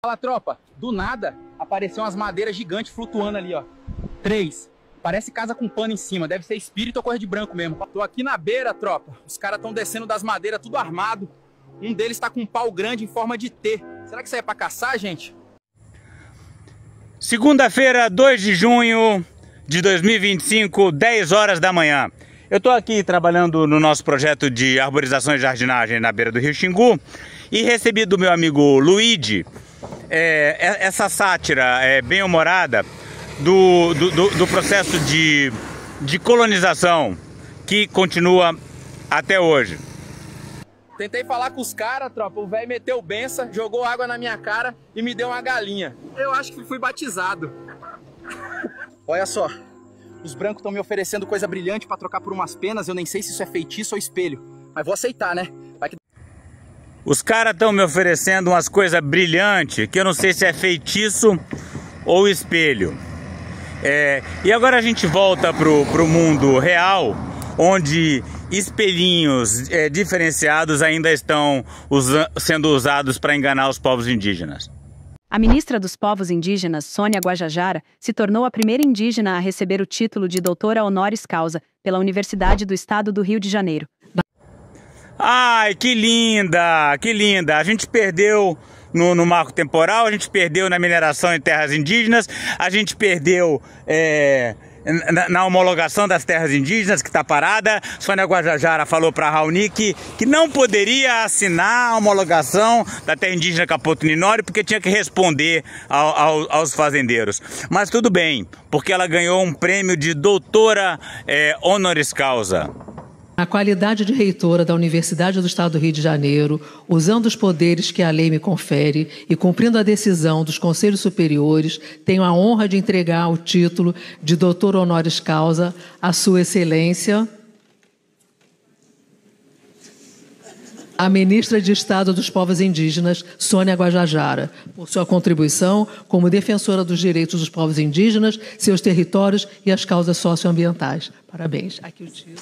Fala, tropa, do nada apareceu umas madeiras gigantes flutuando ali, ó. 3. Parece casa com pano em cima, deve ser espírito ou coisa de branco mesmo. Tô aqui na beira, tropa. Os caras estão descendo das madeiras tudo armado. Um deles tá com um pau grande em forma de T. Será que isso aí é pra caçar, gente? Segunda-feira, 2 de junho de 2025, 10 horas da manhã. Eu tô aqui trabalhando no nosso projeto de arborização e jardinagem na beira do Rio Xingu e recebi do meu amigo Luigi essa sátira bem-humorada do processo de colonização que continua até hoje. Tentei falar com os caras, tropa, o velho meteu benção, jogou água na minha cara e me deu uma galinha. Eu acho que fui batizado. Olha só, os brancos estão me oferecendo coisa brilhante pra trocar por umas penas, eu nem sei se isso é feitiço ou espelho, mas vou aceitar, né? Vai que... Os caras estão me oferecendo umas coisas brilhantes, que eu não sei se é feitiço ou espelho. E agora a gente volta pro mundo real, onde espelhinhos diferenciados ainda estão sendo usados para enganar os povos indígenas. A ministra dos Povos Indígenas, Sônia Guajajara, se tornou a primeira indígena a receber o título de doutora honoris causa pela Universidade do Estado do Rio de Janeiro. Ai, que linda, que linda! A gente perdeu no marco temporal, a gente perdeu na mineração em terras indígenas, a gente perdeu na homologação das terras indígenas, que está parada. Sônia Guajajara falou para Raoni que não poderia assinar a homologação da terra indígena Capoto Ninori porque tinha que responder aos fazendeiros. Mas tudo bem, porque ela ganhou um prêmio de doutora honoris causa. Na qualidade de reitora da Universidade do Estado do Rio de Janeiro, usando os poderes que a lei me confere e cumprindo a decisão dos conselhos superiores, tenho a honra de entregar o título de doutor honoris causa à Sua Excelência, a ministra de Estado dos Povos Indígenas, Sônia Guajajara, por sua contribuição como defensora dos direitos dos povos indígenas, seus territórios e as causas socioambientais. Parabéns. Aqui o título.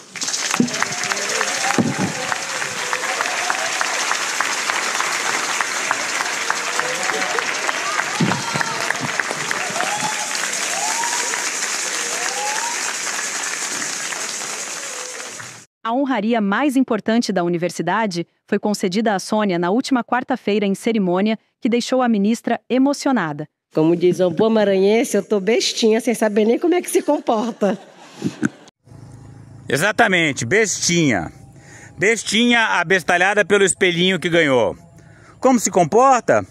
A honraria mais importante da universidade foi concedida a Sônia na última quarta-feira em cerimônia que deixou a ministra emocionada. Como diz um bom maranhense, eu tô bestinha sem saber nem como é que se comporta. Exatamente, bestinha. Bestinha abestalhada pelo espelhinho que ganhou. Como se comporta?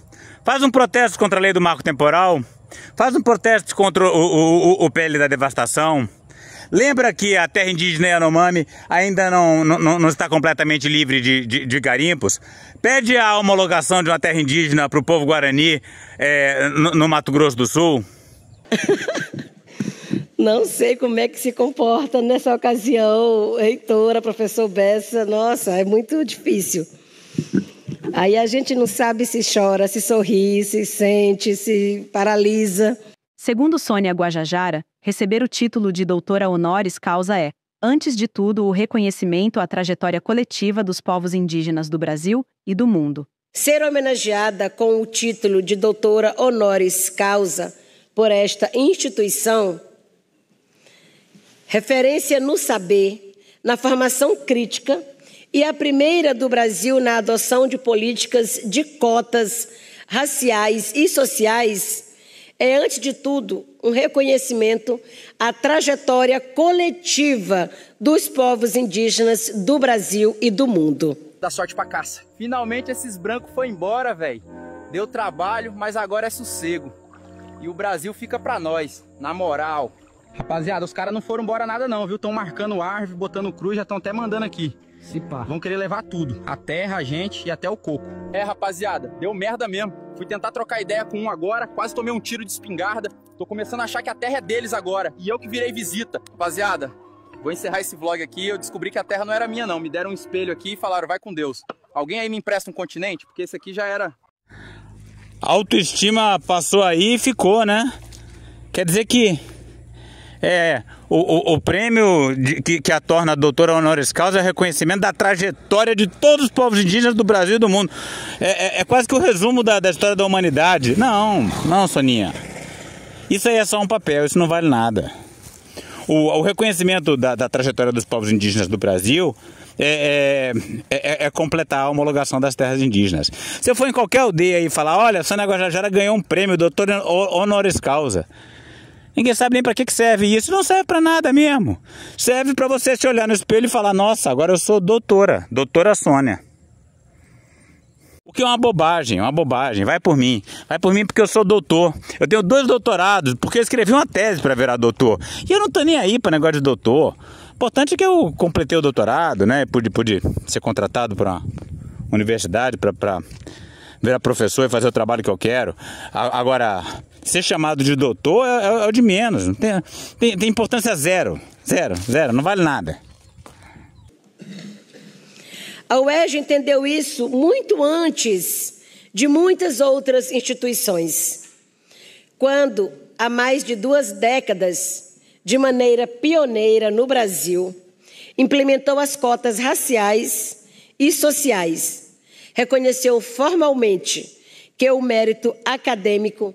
Faz um protesto contra a lei do marco temporal. Faz um protesto contra o PL da devastação. Lembra que a terra indígena Yanomami ainda não está completamente livre de garimpos? Pede a homologação de uma terra indígena para o povo Guarani no Mato Grosso do Sul. Não sei como é que se comporta nessa ocasião, reitora, professor Bessa. Nossa, é muito difícil. Aí a gente não sabe se chora, se sorri, se sente, se paralisa. Segundo Sônia Guajajara, receber o título de doutora honoris causa é, antes de tudo, o reconhecimento à trajetória coletiva dos povos indígenas do Brasil e do mundo. Ser homenageada com o título de doutora honoris causa por esta instituição, referência no saber, na formação crítica e a primeira do Brasil na adoção de políticas de cotas raciais e sociais, é, antes de tudo, um reconhecimento à trajetória coletiva dos povos indígenas do Brasil e do mundo. Dá sorte pra caça. Finalmente esses brancos foram embora, velho. Deu trabalho, mas agora é sossego. E o Brasil fica pra nós, na moral. Rapaziada, os caras não foram embora nada não, viu? Estão marcando árvore, botando cruz, já estão até mandando aqui. Se pá. Vão querer levar tudo. A terra, a gente e até o coco. Rapaziada, deu merda mesmo. Fui tentar trocar ideia com um agora, quase tomei um tiro de espingarda. Tô começando a achar que a terra é deles agora. E eu que virei visita. Rapaziada, vou encerrar esse vlog aqui. Eu descobri que a terra não era minha não. Me deram um espelho aqui e falaram, vai com Deus. Alguém aí me empresta um continente? Porque esse aqui já era... A autoestima passou aí e ficou, né? Quer dizer que O prêmio que a torna doutora honoris causa é o reconhecimento da trajetória de todos os povos indígenas do Brasil e do mundo. É quase que o resumo da história da humanidade. Não, Soninha. Isso aí é só um papel, isso não vale nada. O reconhecimento da trajetória dos povos indígenas do Brasil é completar a homologação das terras indígenas. Se eu for em qualquer aldeia e falar, olha, Sônia Guajajara ganhou um prêmio, doutor honoris causa. Ninguém sabe nem para que serve isso. Não serve para nada mesmo. Serve para você se olhar no espelho e falar, nossa, agora eu sou doutora Sônia. O que é uma bobagem, vai por mim porque eu sou doutor, eu tenho 2 doutorados, porque eu escrevi uma tese para virar doutor, e eu não tô nem aí para negócio de doutor, o importante é que eu completei o doutorado, né, pude ser contratado para uma universidade, para virar professor e fazer o trabalho que eu quero. Agora, ser chamado de doutor é o de menos, tem importância zero, não vale nada. A UERJ entendeu isso muito antes de muitas outras instituições, quando, há mais de 2 décadas, de maneira pioneira no Brasil, implementou as cotas raciais e sociais, reconheceu formalmente que o mérito acadêmico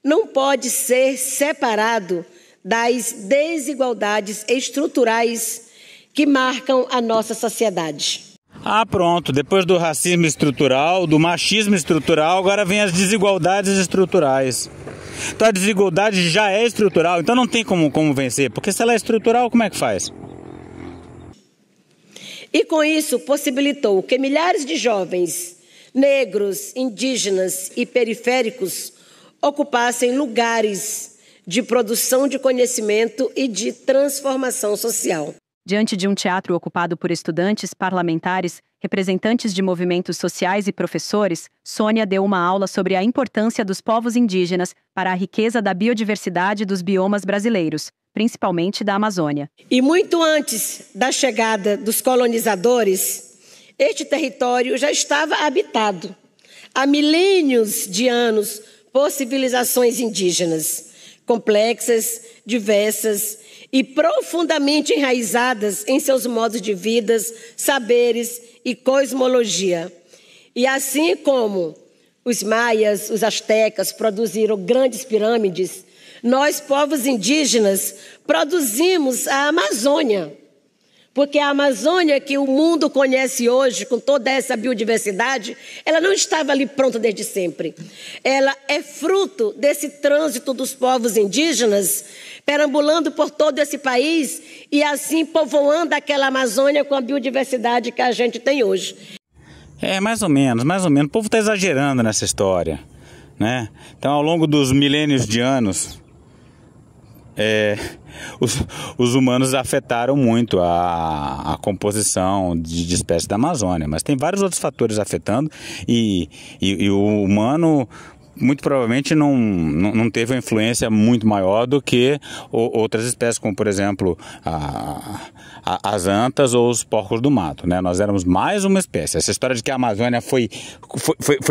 não pode ser separado das desigualdades estruturais que marcam a nossa sociedade. Ah, pronto, depois do racismo estrutural, do machismo estrutural, agora vem as desigualdades estruturais. Então a desigualdade já é estrutural, então não tem como vencer, porque se ela é estrutural, como é que faz? E com isso possibilitou que milhares de jovens negros, indígenas e periféricos ocupassem lugares de produção de conhecimento e de transformação social. Diante de um teatro ocupado por estudantes, parlamentares, representantes de movimentos sociais e professores, Sônia deu uma aula sobre a importância dos povos indígenas para a riqueza da biodiversidade dos biomas brasileiros, principalmente da Amazônia. E muito antes da chegada dos colonizadores, este território já estava habitado há milênios de anos por civilizações indígenas, complexas, diversas e profundamente enraizadas em seus modos de vida, saberes e cosmologia. E assim como os maias, os astecas produziram grandes pirâmides, nós, povos indígenas, produzimos a Amazônia. Porque a Amazônia que o mundo conhece hoje, com toda essa biodiversidade, ela não estava ali pronta desde sempre. Ela é fruto desse trânsito dos povos indígenas, perambulando por todo esse país e assim povoando aquela Amazônia com a biodiversidade que a gente tem hoje. Mais ou menos. O povo está exagerando nessa história, né? Então, ao longo dos milênios de anos, os humanos afetaram muito a composição de espécies da Amazônia, mas tem vários outros fatores afetando e o humano muito provavelmente não teve uma influência muito maior do que outras espécies, como por exemplo as antas ou os porcos do mato, né? Nós éramos mais uma espécie. Essa história de que a Amazônia foi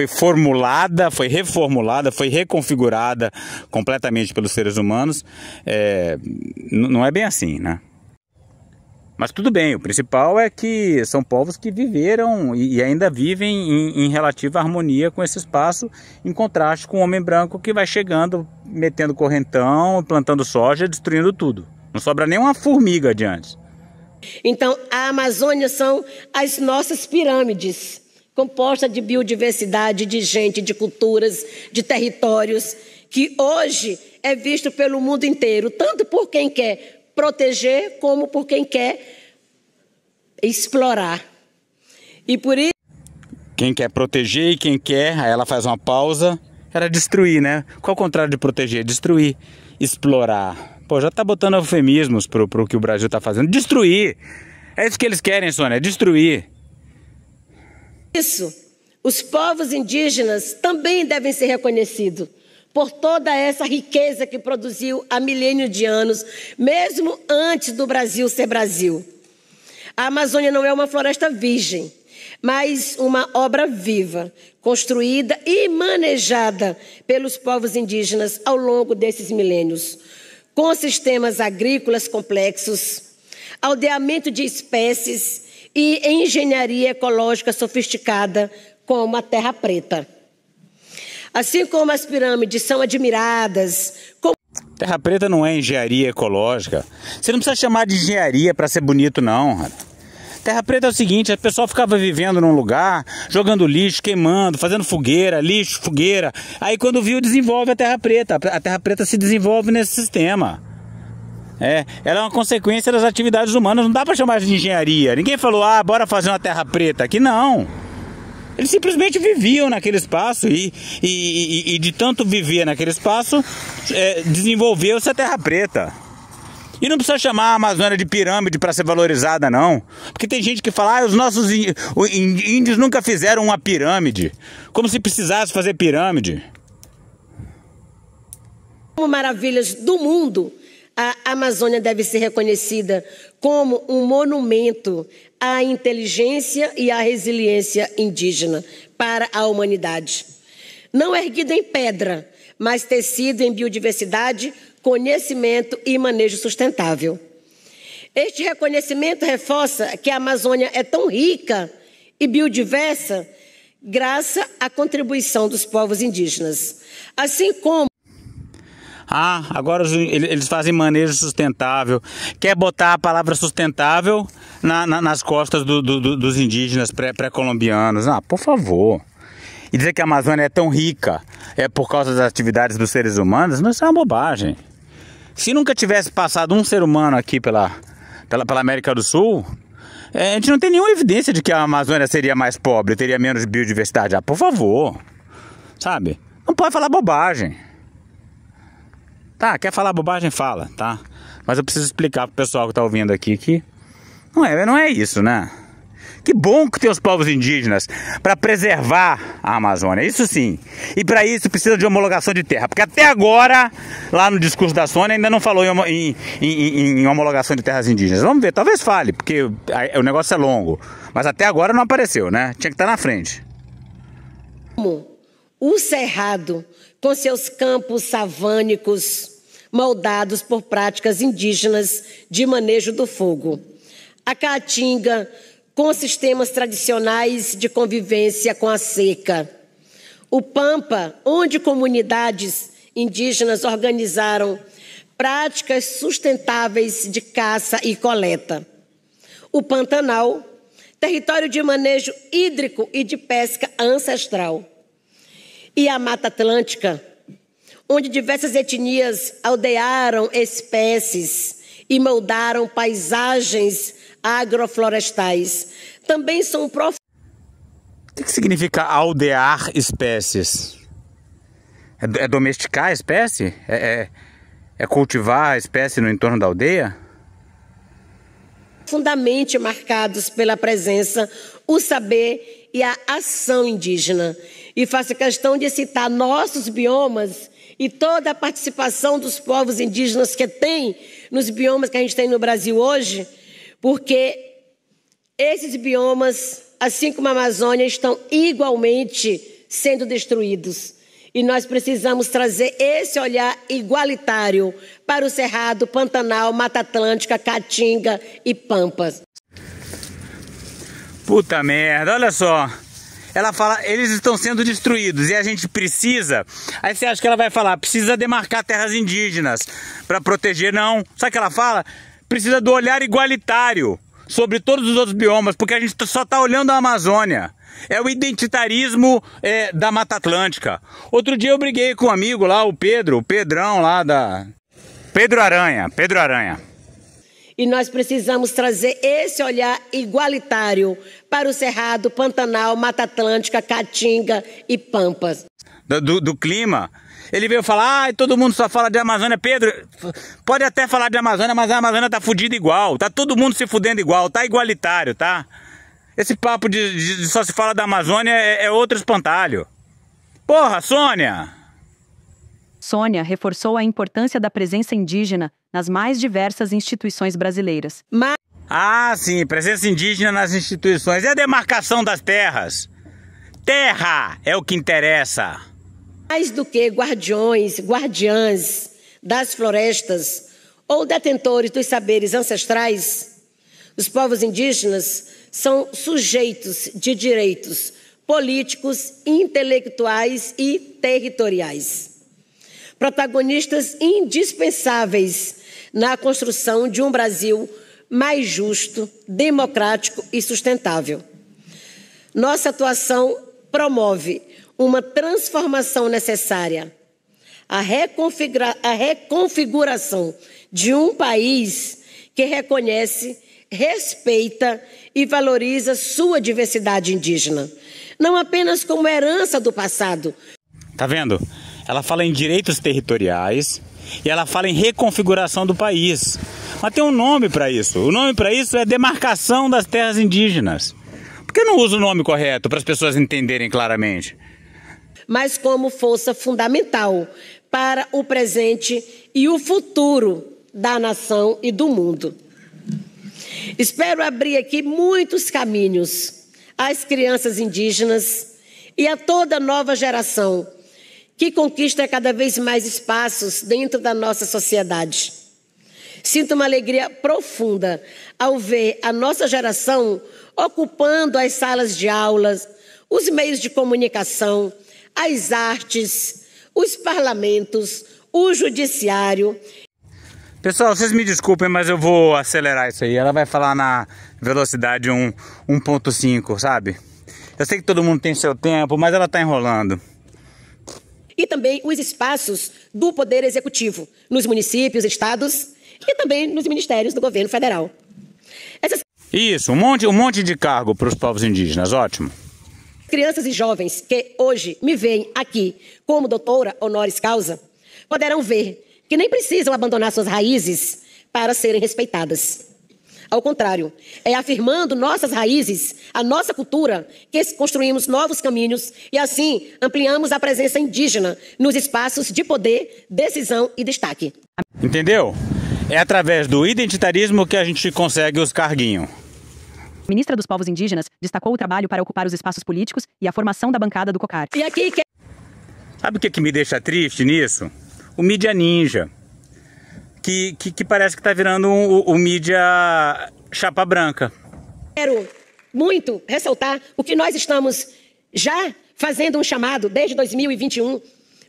formulada, foi reformulada, foi reconfigurada completamente pelos seres humanos, não é bem assim, né? Mas tudo bem, o principal é que são povos que viveram e ainda vivem em relativa harmonia com esse espaço, em contraste com o homem branco que vai chegando, metendo correntão, plantando soja, destruindo tudo. Não sobra nem uma formiga adiante. Então, a Amazônia são as nossas pirâmides, composta de biodiversidade, de gente, de culturas, de territórios, que hoje é visto pelo mundo inteiro, tanto por quem quer proteger como por quem quer explorar. E por isso... Quem quer proteger e quem quer, aí ela faz uma pausa, era destruir, né? Qual é o contrário de proteger? Destruir. Explorar. Pô, já tá botando eufemismos pro que o Brasil tá fazendo. Destruir! É isso que eles querem, Sônia, destruir. Isso, os povos indígenas também devem ser reconhecidos por toda essa riqueza que produziu há milênios de anos, mesmo antes do Brasil ser Brasil. A Amazônia não é uma floresta virgem, mas uma obra viva, construída e manejada pelos povos indígenas ao longo desses milênios, com sistemas agrícolas complexos, aldeamento de espécies e engenharia ecológica sofisticada, como a Terra Preta. Assim como as pirâmides são admiradas... Terra Preta não é engenharia ecológica. Você não precisa chamar de engenharia para ser bonito, não. Terra Preta é o seguinte, a pessoa ficava vivendo num lugar, jogando lixo, queimando, fazendo fogueira, lixo, fogueira. Aí quando viu, desenvolve a Terra Preta. A Terra Preta se desenvolve nesse sistema. Ela é uma consequência das atividades humanas, não dá para chamar de engenharia. Ninguém falou, bora fazer uma Terra Preta. Aqui não. Eles simplesmente viviam naquele espaço e de tanto viver naquele espaço, desenvolveu-se a Terra Preta. E não precisa chamar a Amazônia de pirâmide para ser valorizada, não. Porque tem gente que fala, os nossos índios nunca fizeram uma pirâmide. Como se precisasse fazer pirâmide. Como maravilhas do mundo, a Amazônia deve ser reconhecida como um monumento à inteligência e à resiliência indígena para a humanidade. Não erguido em pedra, mas tecido em biodiversidade, conhecimento e manejo sustentável. Este reconhecimento reforça que a Amazônia é tão rica e biodiversa graças à contribuição dos povos indígenas. Assim como... agora eles fazem manejo sustentável. Quer botar a palavra sustentável nas costas dos indígenas pré-colombianos. Por favor. E dizer que a Amazônia é tão rica por causa das atividades dos seres humanos, isso é uma bobagem. Se nunca tivesse passado um ser humano aqui pela América do Sul, a gente não tem nenhuma evidência de que a Amazônia seria mais pobre, teria menos biodiversidade. Por favor. Sabe? Não pode falar bobagem. Tá, quer falar bobagem? Fala, tá? Mas eu preciso explicar pro pessoal que tá ouvindo aqui que não é isso, né? Que bom que tem os povos indígenas para preservar a Amazônia, isso sim. E para isso precisa de homologação de terra, porque até agora, lá no discurso da Sônia, ainda não falou em homologação de terras indígenas. Vamos ver, talvez fale, porque o negócio é longo. Mas até agora não apareceu, né? Tinha que estar na frente. O Cerrado, com seus campos savânicos, moldados por práticas indígenas de manejo do fogo. A Caatinga, com sistemas tradicionais de convivência com a seca. O Pampa, onde comunidades indígenas organizaram práticas sustentáveis de caça e coleta. O Pantanal, território de manejo hídrico e de pesca ancestral. E a Mata Atlântica, onde diversas etnias aldearam espécies e moldaram paisagens agroflorestais. Também são O que significa aldear espécies? É domesticar a espécie? É cultivar a espécie no entorno da aldeia? Profundamente marcados pela presença, o saber e a ação indígena. E faço questão de citar nossos biomas e toda a participação dos povos indígenas que tem nos biomas que a gente tem no Brasil hoje, porque esses biomas, assim como a Amazônia, estão igualmente sendo destruídos. E nós precisamos trazer esse olhar igualitário para o Cerrado, Pantanal, Mata Atlântica, Caatinga e Pampas. Puta merda, olha só. Ela fala, eles estão sendo destruídos e a gente precisa... Aí você acha que ela vai falar, precisa demarcar terras indígenas para proteger? Não. Sabe o que ela fala? Precisa do olhar igualitário sobre todos os outros biomas, porque a gente só está olhando a Amazônia. É o identitarismo da Mata Atlântica. Outro dia eu briguei com um amigo lá, o Pedrão lá da... Pedro Aranha. E nós precisamos trazer esse olhar igualitário para o Cerrado, Pantanal, Mata Atlântica, Caatinga e Pampas. Do clima. Ele veio falar, todo mundo só fala de Amazônia. Pedro, pode até falar de Amazônia, mas a Amazônia tá fudida igual. Tá todo mundo se fudendo igual, tá igualitário, tá? Esse papo de só se fala da Amazônia é outro espantalho. Porra, Sônia! Sônia reforçou a importância da presença indígena nas mais diversas instituições brasileiras. Sim, presença indígena nas instituições. E a demarcação das terras? Terra é o que interessa. Mais do que guardiãs das florestas, ou detentores dos saberes ancestrais, os povos indígenas são sujeitos de direitos políticos, intelectuais e territoriais. Protagonistas indispensáveis na construção de um Brasil mais justo, democrático e sustentável. Nossa atuação promove uma transformação necessária, a reconfiguração de um país que reconhece, respeita e valoriza sua diversidade indígena, não apenas como herança do passado. Tá vendo? Ela fala em direitos territoriais e ela fala em reconfiguração do país. Mas tem um nome para isso. O nome para isso é demarcação das terras indígenas. Por que não usa o nome correto para as pessoas entenderem claramente? Mas como força fundamental para o presente e o futuro da nação e do mundo. Espero abrir aqui muitos caminhos às crianças indígenas e a toda nova geração que conquista cada vez mais espaços dentro da nossa sociedade. Sinto uma alegria profunda ao ver a nossa geração ocupando as salas de aulas, os meios de comunicação, as artes, os parlamentos, o judiciário. Pessoal, vocês me desculpem, mas eu vou acelerar isso aí. Ela vai falar na velocidade 1.5, sabe? Eu sei que todo mundo tem seu tempo, mas ela está enrolando. E também os espaços do Poder Executivo, nos municípios, estados e também nos ministérios do governo federal. Isso, um monte de cargo para os povos indígenas, ótimo. Crianças e jovens que hoje me veem aqui como doutora honoris causa, poderão ver que nem precisam abandonar suas raízes para serem respeitadas. Ao contrário, é afirmando nossas raízes, a nossa cultura, que construímos novos caminhos e assim ampliamos a presença indígena nos espaços de poder, decisão e destaque. Entendeu? É através do identitarismo que a gente consegue os carguinhos. A ministra dos Povos Indígenas destacou o trabalho para ocupar os espaços políticos e a formação da bancada do COCAR. E aqui Sabe o que me deixa triste nisso? O mídia ninja, que parece que está virando o mídia chapa branca. Quero muito ressaltar o que nós estamos já fazendo um chamado desde 2021,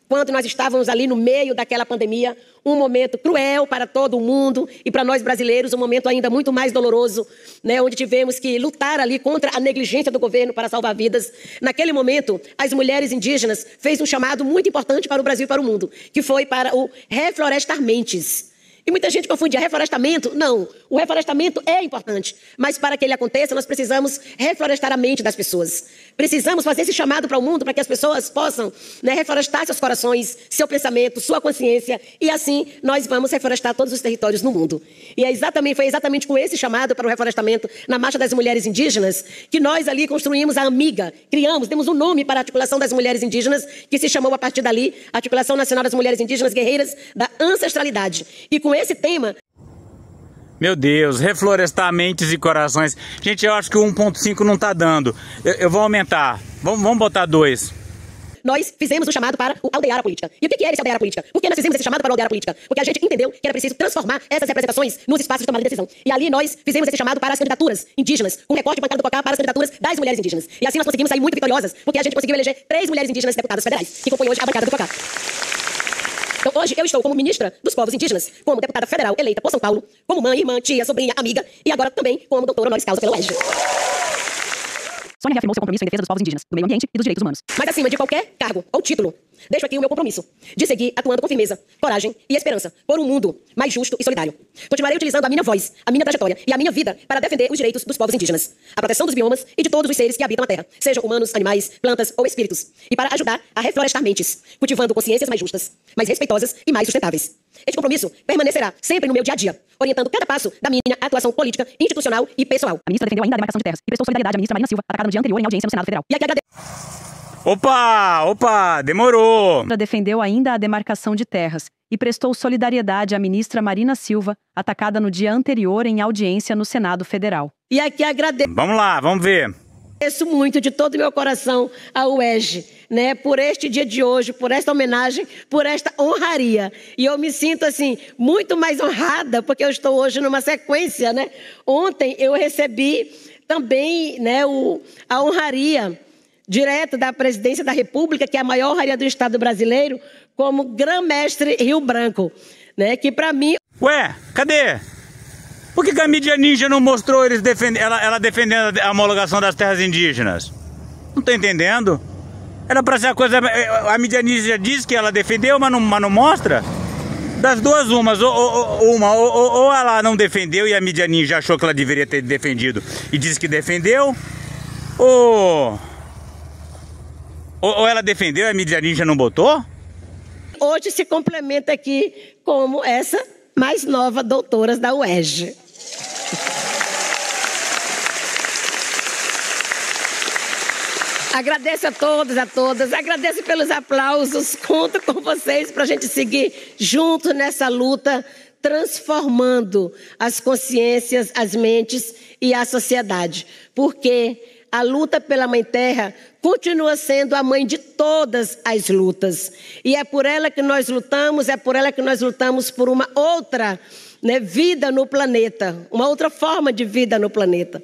quando nós estávamos ali no meio daquela pandemia, um momento cruel para todo mundo e para nós brasileiros, um momento ainda muito mais doloroso, né, onde tivemos que lutar ali contra a negligência do governo para salvar vidas. Naquele momento, as mulheres indígenas fez um chamado muito importante para o Brasil e para o mundo, que foi para o reflorestar mentes. E muita gente confunde reflorestamento. Não, o reflorestamento é importante, mas para que ele aconteça, nós precisamos reflorestar a mente das pessoas. Precisamos fazer esse chamado para o mundo para que as pessoas possam, né, reflorestar seus corações, seu pensamento, sua consciência, e assim nós vamos reflorestar todos os territórios no mundo. E foi exatamente com esse chamado para o reflorestamento na Marcha das Mulheres Indígenas que nós ali construímos a Amiga, demos um nome para a articulação das mulheres indígenas, que se chamou a partir dali Articulação Nacional das Mulheres Indígenas Guerreiras da Ancestralidade. E com esse tema... Meu Deus, reflorestar mentes e corações. Gente, eu acho que o 1.5 não tá dando. Eu vou aumentar. Vamos botar 2. Nós fizemos o chamado para o aldear a política. E o que era esse aldear a política? Por que nós fizemos esse chamado para o aldear a política? Porque a gente entendeu que era preciso transformar essas representações nos espaços de tomada de decisão. E ali nós fizemos esse chamado para as candidaturas indígenas, com recorte de bancada do COCAR para as candidaturas das mulheres indígenas. E assim nós conseguimos sair muito vitoriosas, porque a gente conseguiu eleger 3 mulheres indígenas deputadas federais, que compõem hoje a bancada do COCAR. Então, hoje eu estou como ministra dos povos indígenas, como deputada federal eleita por São Paulo, como mãe, irmã, tia, sobrinha, amiga e agora também como doutora honoris causa pela UERJ. Sônia reafirmou seu compromisso em defesa dos povos indígenas, do meio ambiente e dos direitos humanos. Mas acima de qualquer cargo ou título, deixo aqui o meu compromisso de seguir atuando com firmeza, coragem e esperança por um mundo mais justo e solidário. Continuarei utilizando a minha voz, a minha trajetória e a minha vida para defender os direitos dos povos indígenas, a proteção dos biomas e de todos os seres que habitam a terra, sejam humanos, animais, plantas ou espíritos, e para ajudar a reflorestar mentes, cultivando consciências mais justas, mais respeitosas e mais sustentáveis. Este compromisso permanecerá sempre no meu dia a dia, orientando cada passo da minha atuação política, institucional e pessoal. A ministra defendeu ainda a demarcação de terras e prestou solidariedade à ministra Marina Silva, atacada no dia anterior em audiência no Senado Federal. E aqui agradeço. Opa, demorou! Ela defendeu ainda a demarcação de terras e prestou solidariedade à ministra Marina Silva, atacada no dia anterior em audiência no Senado Federal. E aqui agradeço. Vamos lá, vamos ver. Agradeço muito de todo o meu coração à UERJ, né, por este dia de hoje, por esta homenagem, por esta honraria. E eu me sinto, assim, muito mais honrada, porque eu estou hoje numa sequência, né? Ontem eu recebi também, né, a honraria direta da Presidência da República, que é a maior honraria do Estado brasileiro, como Grã-Mestre Rio Branco, né, que para mim... Ué, cadê? Por que a mídia ninja não mostrou ela defendendo a homologação das terras indígenas? Não tô entendendo. Era pra ser a coisa... A mídia ninja diz que ela defendeu, mas não mostra? Das duas, ou ela não defendeu e a mídia ninja achou que ela deveria ter defendido e disse que defendeu, ou ela defendeu e a mídia ninja não botou? Hoje se complementa aqui como essa mais nova doutoras da UERJ. Agradeço a todos, a todas, agradeço pelos aplausos, conto com vocês para a gente seguir junto nessa luta, transformando as consciências, as mentes e a sociedade. Porque a luta pela Mãe Terra continua sendo a mãe de todas as lutas. E é por ela que nós lutamos, é por ela que nós lutamos por uma outra, né, vida no planeta, uma outra forma de vida no planeta.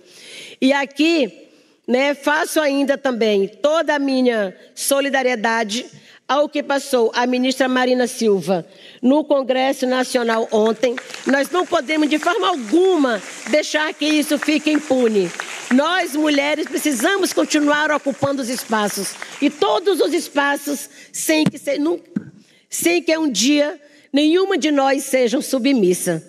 E aqui... né, faço ainda também toda a minha solidariedade ao que passou a ministra Marina Silva no Congresso Nacional ontem. Nós não podemos de forma alguma deixar que isso fique impune. Nós, mulheres, precisamos continuar ocupando os espaços. E todos os espaços sem que um dia nenhuma de nós seja submissa.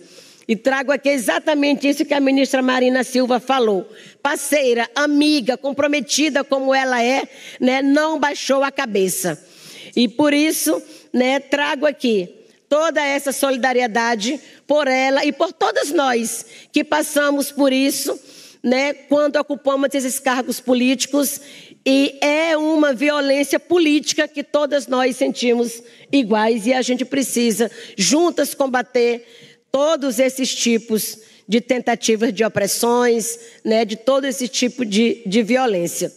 E trago aqui exatamente isso que a ministra Marina Silva falou. Parceira, amiga, comprometida como ela é, né, não baixou a cabeça. E por isso, né, trago aqui toda essa solidariedade por ela e por todas nós que passamos por isso, né, quando ocupamos esses cargos políticos. E é uma violência política que todas nós sentimos iguais e a gente precisa juntas combater todos esses tipos de tentativas de opressões, né, de todo esse tipo de violência.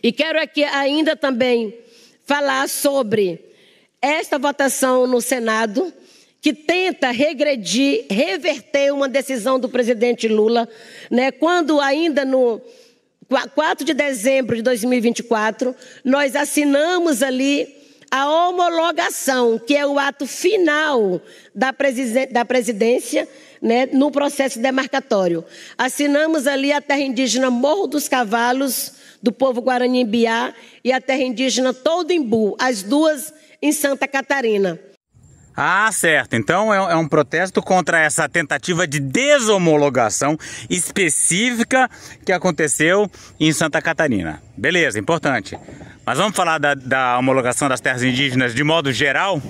E quero aqui ainda também falar sobre esta votação no Senado, que tenta reverter uma decisão do presidente Lula, né, quando ainda no 4 de dezembro de 2024, nós assinamos ali a homologação, que é o ato final da presidência, né, no processo demarcatório. Assinamos ali a terra indígena Morro dos Cavalos, do povo Guarani-Mbiá, e a terra indígena Todimbu, as duas em Santa Catarina. Ah, certo. Então é um protesto contra essa tentativa de deshomologação específica que aconteceu em Santa Catarina. Beleza, importante. Mas vamos falar da homologação das terras indígenas de modo geral?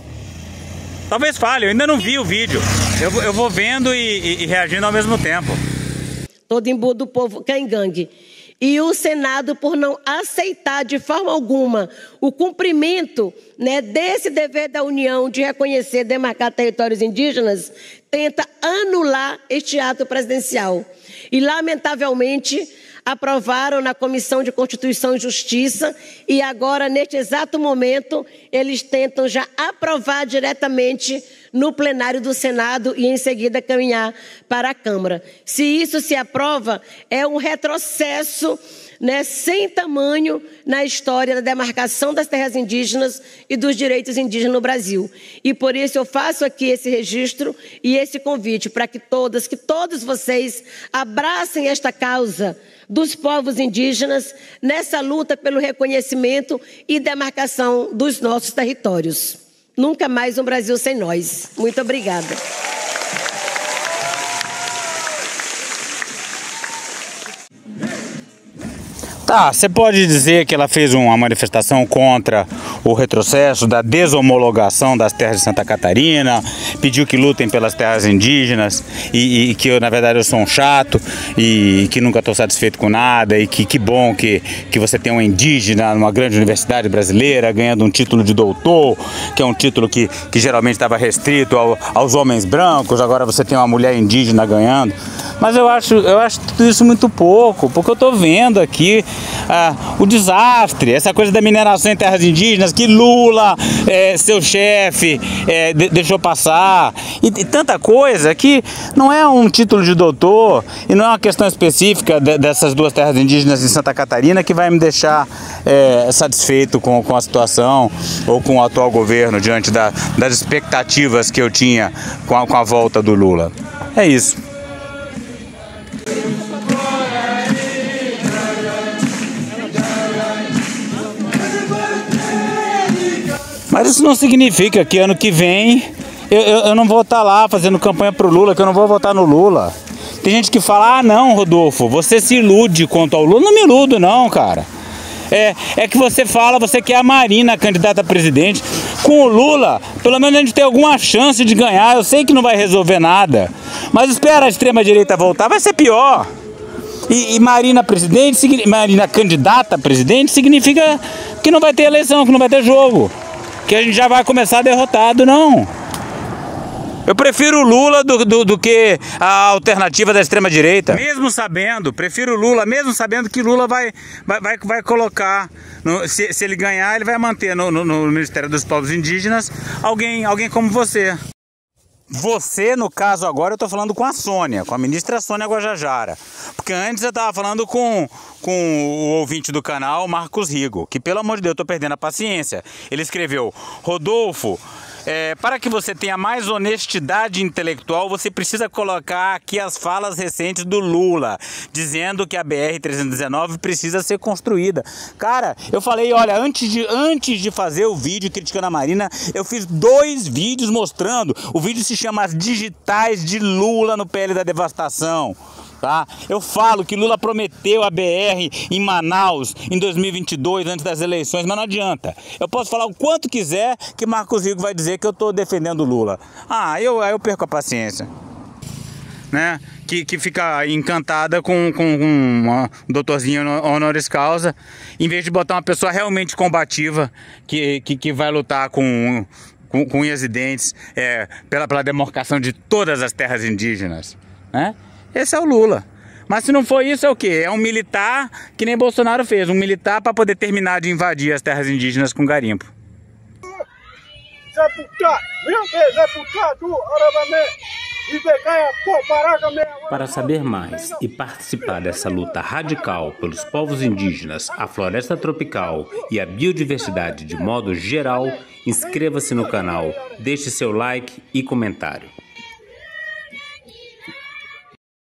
Talvez fale, eu ainda não vi o vídeo. Eu vou vendo e reagindo ao mesmo tempo. Todimbu do povo Cangangue. E o Senado, por não aceitar de forma alguma o cumprimento, né, desse dever da União de reconhecer e demarcar territórios indígenas, tenta anular este ato presidencial. E, lamentavelmente, aprovaram na Comissão de Constituição e Justiça e agora, neste exato momento, eles tentam já aprovar diretamente no plenário do Senado e, em seguida, caminhar para a Câmara. Se isso se aprova, é um retrocesso, né, sem tamanho na história da demarcação das terras indígenas e dos direitos indígenas no Brasil. E, por isso, eu faço aqui esse registro e esse convite para que todos vocês abracem esta causa dos povos indígenas nessa luta pelo reconhecimento e demarcação dos nossos territórios. Nunca mais um Brasil sem nós. Muito obrigada. Tá, você pode dizer que ela fez uma manifestação contra o retrocesso da deshomologação das terras de Santa Catarina, pediu que lutem pelas terras indígenas e que eu, na verdade, eu sou um chato e que nunca estou satisfeito com nada e que bom que você tem uma indígena numa grande universidade brasileira ganhando um título de doutor, que é um título que geralmente estava restrito aos homens brancos, agora você tem uma mulher indígena ganhando. Mas eu acho tudo isso muito pouco, porque eu estou vendo aqui o desastre, essa coisa da mineração em terras indígenas, que Lula, seu chefe, deixou passar, e tanta coisa que não é um título de doutor e não é uma questão específica dessas duas terras indígenas de Santa Catarina que vai me deixar satisfeito com a situação ou com o atual governo diante das expectativas que eu tinha com a volta do Lula. É isso. Mas isso não significa que ano que vem eu não vou estar lá fazendo campanha pro Lula, que eu não vou votar no Lula. Tem gente que fala, ah não, Rodolfo, você se ilude quanto ao Lula. Não me iludo não, cara. É que você fala, você quer a Marina candidata a presidente. Com o Lula, pelo menos a gente tem alguma chance de ganhar. Eu sei que não vai resolver nada, mas espera a extrema-direita voltar, vai ser pior. E Marina candidata a presidente significa que não vai ter eleição, que não vai ter jogo, que a gente já vai começar derrotado, não. Eu prefiro o Lula do que a alternativa da extrema-direita. Prefiro o Lula, mesmo sabendo que Lula vai colocar, se ele ganhar, ele vai manter no Ministério dos Povos Indígenas alguém como você. Você, no caso agora, eu tô falando com a Sônia, com a ministra Sônia Guajajara. Porque antes eu tava falando com o ouvinte do canal, Marcos Rigo, que pelo amor de Deus, eu tô perdendo a paciência. Ele escreveu, Rodolfo, para que você tenha mais honestidade intelectual, você precisa colocar aqui as falas recentes do Lula, dizendo que a BR-319 precisa ser construída. Cara, eu falei, olha, antes de fazer o vídeo criticando a Marina, eu fiz 2 vídeos mostrando. O vídeo se chama As Digitais de Lula no PL da Devastação. Tá? Eu falo que Lula prometeu a BR em Manaus em 2022, antes das eleições, mas não adianta. Eu posso falar o quanto quiser que Marcos Rigo vai dizer que eu estou defendendo o Lula. Aí eu perco a paciência. Né? Que fica encantada com uma doutorzinha honoris causa, em vez de botar uma pessoa realmente combativa que vai lutar com unhas e dentes pela demarcação de todas as terras indígenas. Né? Esse é o Lula. Mas se não for isso, é o quê? É um militar que nem Bolsonaro fez. Um militar para poder terminar de invadir as terras indígenas com garimpo. Para saber mais e participar dessa luta radical pelos povos indígenas, a floresta tropical e a biodiversidade de modo geral, inscreva-se no canal, deixe seu like e comentário.